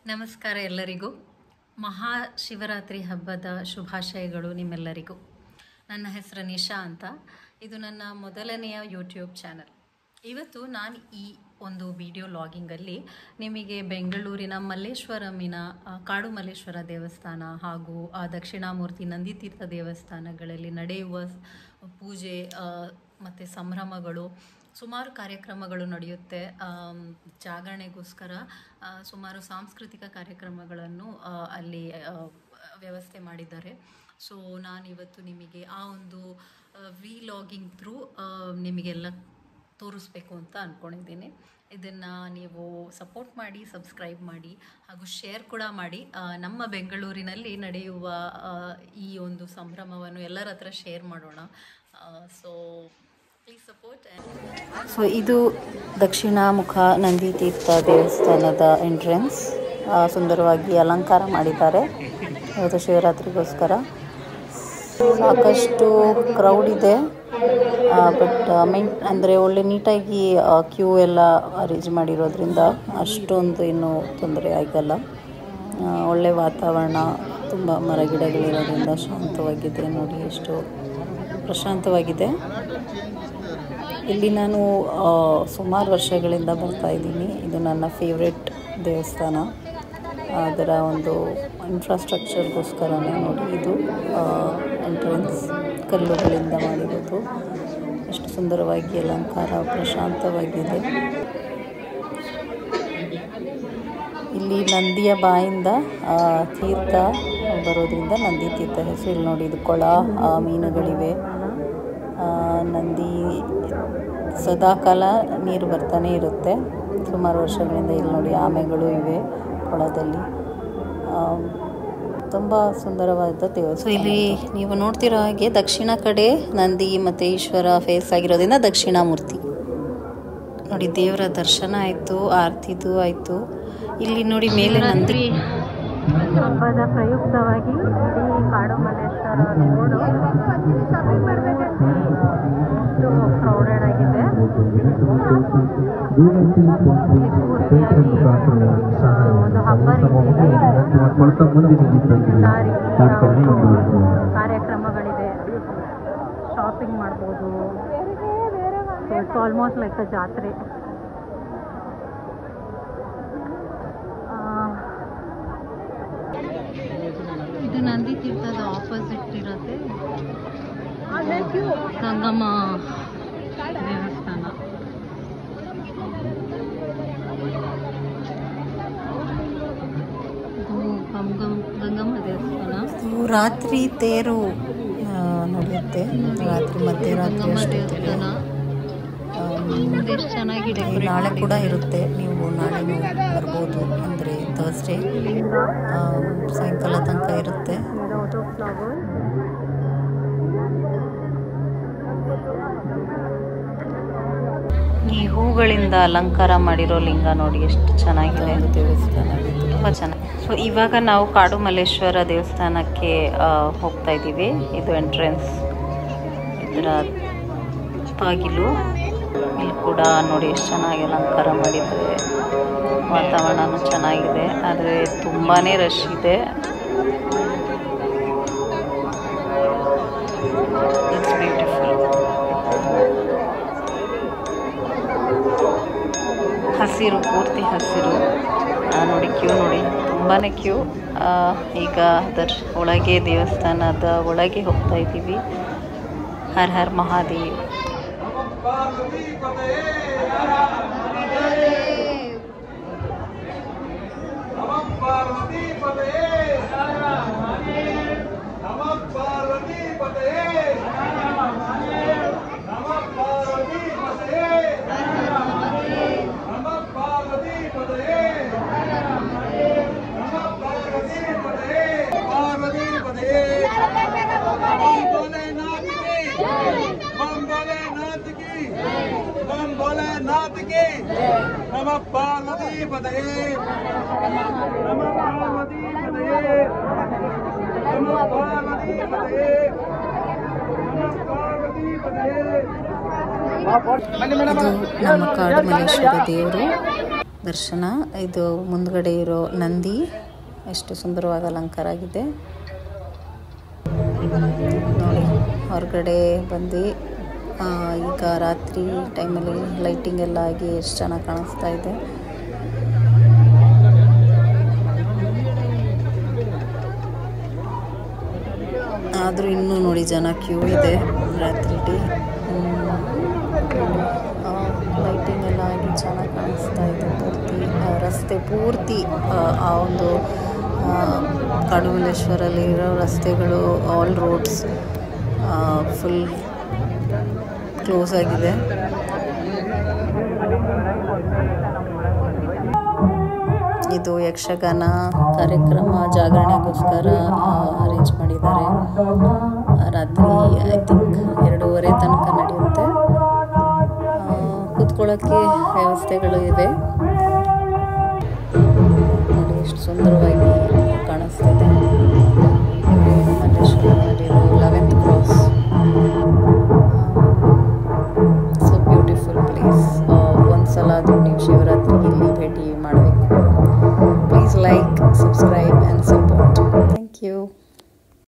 ನಮಸ್ಕಾರ ಎಲ್ಲರಿಗೂ. ಮಹಾಶಿವರಾತ್ರಿ ಹಬ್ಬದ ಶುಭಾಶಯಗಳು ನಿಮ್ಮೆಲ್ಲರಿಗೂ. ನನ್ನ ಹೆಸರು ನಿಶಾ ಅಂತ. ಇದು ನನ್ನ ಮೊದಲನೆಯ ಯೂಟ್ಯೂಬ್ ಚಾನಲ್. ಇವತ್ತು ನಾನು ಈ ಒಂದು ವಿಡಿಯೋ ಲಾಗಿಂಗಲ್ಲಿ ನಿಮಗೆ ಬೆಂಗಳೂರಿನ ಮಲ್ಲೇಶ್ವರಮಿನ ಕಾಡು ಮಲ್ಲೇಶ್ವರ ದೇವಸ್ಥಾನ ಹಾಗೂ ದಕ್ಷಿಣಾಮೂರ್ತಿ ನಂದಿತೀರ್ಥ ದೇವಸ್ಥಾನಗಳಲ್ಲಿ ನಡೆಯುವ ಪೂಜೆ ಮತ್ತು ಸಂಭ್ರಮಗಳು, ಸುಮಾರು ಕಾರ್ಯಕ್ರಮಗಳು ನಡೆಯುತ್ತೆ. ಜಾಗರಣೆಗೋಸ್ಕರ ಸುಮಾರು ಸಾಂಸ್ಕೃತಿಕ ಕಾರ್ಯಕ್ರಮಗಳನ್ನು ಅಲ್ಲಿ ವ್ಯವಸ್ಥೆ ಮಾಡಿದ್ದಾರೆ. ಸೊ ನಾನಿವತ್ತು ನಿಮಗೆ ಆ ಒಂದು ವಿಲಾಗಿಂಗ್ ಥ್ರೂ ನಿಮಗೆಲ್ಲ ತೋರಿಸ್ಬೇಕು ಅಂತ ಅಂದ್ಕೊಂಡಿದ್ದೀನಿ. ಇದನ್ನು ನೀವು ಸಪೋರ್ಟ್ ಮಾಡಿ, ಸಬ್ಸ್ಕ್ರೈಬ್ ಮಾಡಿ ಹಾಗೂ ಶೇರ್ ಕೂಡ ಮಾಡಿ. ನಮ್ಮ ಬೆಂಗಳೂರಿನಲ್ಲಿ ನಡೆಯುವ ಈ ಒಂದು ಸಂಭ್ರಮವನ್ನು ಎಲ್ಲರ ಹತ್ರ ಶೇರ್ ಮಾಡೋಣ. ಸೊ ಇದು ದಕ್ಷಿಣಾಮುಖ ನಂದಿತೀರ್ಥ ದೇವಸ್ಥಾನದ ಎಂಟ್ರೆನ್ಸ್. ಸುಂದರವಾಗಿ ಅಲಂಕಾರ ಮಾಡಿದ್ದಾರೆ ಇವತ್ತು ಶಿವರಾತ್ರಿಗೋಸ್ಕರ. ಸಾಕಷ್ಟು ಕ್ರೌಡ್ ಇದೆ, ಬಟ್ ಅಂದರೆ ಒಳ್ಳೆ ನೀಟಾಗಿ ಕ್ಯೂ ಎಲ್ಲ ಅರೇಂಜ್ ಮಾಡಿರೋದ್ರಿಂದ ಅಷ್ಟೊಂದು ಇನ್ನೂ ತೊಂದರೆ ಆಗಲ್ಲ. ಒಳ್ಳೆ ವಾತಾವರಣ, ತುಂಬ ಮರಗಿಡಗಳಿರೋದ್ರಿಂದ ಶಾಂತವಾಗಿದೆ. ನೋಡಿ ಎಷ್ಟು ಪ್ರಶಾಂತವಾಗಿದೆ. ಇಲ್ಲಿ ನಾನು ಸುಮಾರು ವರ್ಷಗಳಿಂದ ಬರ್ತಾ ಇದ್ದೀನಿ. ಇದು ನನ್ನ ಫೇವ್ರೆಟ್ ದೇವಸ್ಥಾನ. ಅದರ ಒಂದು ಇನ್ಫ್ರಾಸ್ಟ್ರಕ್ಚರ್ಗೋಸ್ಕರನೇ ನೋಡಿ ಇದು ಎಂಟ್ರೆನ್ಸ್ ಕಲ್ಲುಗಳಿಂದ ಮಾಡಿರೋದು. ಎಷ್ಟು ಸುಂದರವಾಗಿ ಅಲಂಕಾರ, ಪ್ರಶಾಂತವಾಗಿದೆ. ಇಲ್ಲಿ ನಂದಿಯ ಬಾಯಿಂದ ತೀರ್ಥ ಬರೋದ್ರಿಂದ ನಂದಿ ತೀರ್ಥ ಹೆಸರು. ಇಲ್ಲಿ ನೋಡಿ ಇದು ಕೊಳ, ಮೀನುಗಳಿವೆ. ನಂದಿ ಸದಾಕಾಲ ನೀರು ಬರ್ತಾನೆ ಇರುತ್ತೆ ಸುಮಾರು ವರ್ಷಗಳಿಂದ. ಇಲ್ಲಿ ನೋಡಿ ಆಮೆಗಳು ಇವೆ ಕೊಳದಲ್ಲಿ. ತುಂಬ ಸುಂದರವಾದ ದೇವಸ್ಥಾನ. ಇಲ್ಲಿ ನೀವು ನೋಡ್ತಿರೋ ಹಾಗೆ ದಕ್ಷಿಣ ಕಡೆ ನಂದಿ ಮತ್ತು ಈಶ್ವರ ಫೇಸ್ ಆಗಿರೋದ್ರಿಂದ ದಕ್ಷಿಣಾಮೂರ್ತಿ. ನೋಡಿ ದೇವರ ದರ್ಶನ ಆಯಿತು, ಆರತಿದು ಆಯಿತು. ಇಲ್ಲಿ ನೋಡಿ ಮೇಲೆ ನಂದಿ ಹಬ್ಬದ ಪ್ರಯುಕ್ತವಾಗಿ ಇಡೀ ಕಾಡು ಮಲ್ಲೇಶ್ವರ ರೋಡು ಎಷ್ಟು ಕ್ರೌಡೆಡ್ ಆಗಿದೆ. ಒಂದು ಹಬ್ಬ ಕಾರ್ಯಕ್ರಮಗಳಿದೆ. ಶಾಪಿಂಗ್ ಮಾಡ್ಬೋದು. ಇಟ್ಸ್ ಆಲ್ಮೋಸ್ಟ್ ಲೈಕ್ ಅ ಜಾತ್ರೆ. ಇದು ನಂದಿ ತೀರ್ಥದ ಆಪೋಸಿಟ್ ಇರುತ್ತೆ ಗಂಗಮ್ಮ ದೇವಸ್ಥಾನ. ಗಂಗಮ್ಮ ದೇವಸ್ಥಾನ. ರಾತ್ರಿ ತೇರು ನಡೆಯುತ್ತೆ. ರಾತ್ರಿ ಮಧ್ಯರಾತ್ರಿ ದೇವಸ್ಥಾನ ಎಷ್ಟು ಚೆನ್ನಾಗಿದೆ. ನಾಳೆ ಕೂಡ ಇರುತ್ತೆ, ನೀವು ನಾಳೆ ಬರ್ಬೋದು. ಅಂದರೆ ಥರ್ಸ್ಡೇ ಸಾಯಂಕಾಲ ತನಕ ಇರುತ್ತೆ. ಈ ಹೂಗಳಿಂದ ಅಲಂಕಾರ ಮಾಡಿರೋ ಲಿಂಗ ನೋಡಿ ಎಷ್ಟು ಚೆನ್ನಾಗಿದೆ. ದೇವಸ್ಥಾನ ತುಂಬ ಚೆನ್ನಾಗಿ. ಸೊ ಇವಾಗ ನಾವು ಕಾಡು ಮಲ್ಲೇಶ್ವರ ದೇವಸ್ಥಾನಕ್ಕೆ ಹೋಗ್ತಾ ಇದ್ದೀವಿ. ಇದು ಎಂಟ್ರೆನ್ಸ್, ಇದರ ಬಾಗಿಲು. ಇಲ್ಲಿ ಕೂಡ ನೋಡಿ ಎಷ್ಟು ಚೆನ್ನಾಗಿ ಅಲಂಕಾರ ಮಾಡಿದ್ದಾರೆ. ವಾತಾವರಣನೂ ಚೆನ್ನಾಗಿದೆ, ಆದರೆ ತುಂಬಾ ರಶ್ ಇದೆ. It's beautiful. ಹಸಿರು, ಪೂರ್ತಿ ಹಸಿರು. ನೋಡಿ ಕ್ಯೂ ನೋಡಿ, ತುಂಬಾ ಕ್ಯೂ. ಈಗ ಅದರ ಒಳಗೆ, ದೇವಸ್ಥಾನದ ಒಳಗೆ ಹೋಗ್ತಾ ಇದ್ದೀವಿ. ಹರ್ ಹರ್ ಮಹಾದೇವ್. नमः पार्वती पतये, नमः पार्वती पतये, नमः पार्वती पतये, नमः पार्वती पतये. ಇದು ನಮ್ಮ ಕಾಡು ಮಲ್ಲೇಶ್ವರ ದೇವರು. ದರ್ಶನ. ಇದು ಮುಂದ್ಗಡೆ ಇರೋ ನಂದಿ ಎಷ್ಟು ಸುಂದರವಾದ ಅಲಂಕಾರ ಆಗಿದೆ ನೋಡಿ. ಹೊರಗಡೆ ಬಂದು ಈಗ ರಾತ್ರಿ ಟೈಮಲ್ಲಿ ಲೈಟಿಂಗ್ ಎಲ್ಲ ಆಗಿ ಎಷ್ಟು ಚೆನ್ನಾಗಿ ಕಾಣಿಸ್ತಾ ಇದೆ. ಆದರೂ ಇನ್ನೂ ನೋಡಿ ಜನ ಕ್ಯೂ ಇದೆ ರಾತ್ರಿ ಲೈಟಿಂಗ್ ಎಲ್ಲ ಆಗಿ ಚೆನ್ನಾಗಿ ಕಾಣಿಸ್ತಾ ಇದೆ. ಪೂರ್ತಿ ರಸ್ತೆ ಪೂರ್ತಿ ಆ ಒಂದು ಕಾಡುಮಲ್ಲೇಶ್ವರಲ್ಲಿ ಇರೋ ರಸ್ತೆಗಳು ಆಲ್ ರೋಡ್ಸ್ ಫುಲ್ ಕ್ಲೋಸ್ ಆಗಿದೆ. ಇದು ಯಕ್ಷಗಾನ ಕಾರ್ಯಕ್ರಮ ಜಾಗರಣೆಗೋಸ್ಕರ ಅರೇಂಜ್ ಮಾಡಿದ್ದಾರೆ. ರಾತ್ರಿ ಐ ಥಿಂಕ್ 2:30 ತನಕ ನಡೆಯುತ್ತೆ. ಕೂತ್ಕೊಳ್ಳೋಕ್ಕೆ ವ್ಯವಸ್ಥೆಗಳು ಇದೆ ನೋಡಿ ಎಷ್ಟು ಸುಂದರವಾಗಿ ಕಾಣಿಸ್ತಿದೆ. ಮಲ್ಲೇಶ್ವರದಲ್ಲಿರೋ 11th cross. So beautiful place. ಒಂದ್ಸಲ ಅದು ನೀವು ಶಿವರಾತ್ರಿ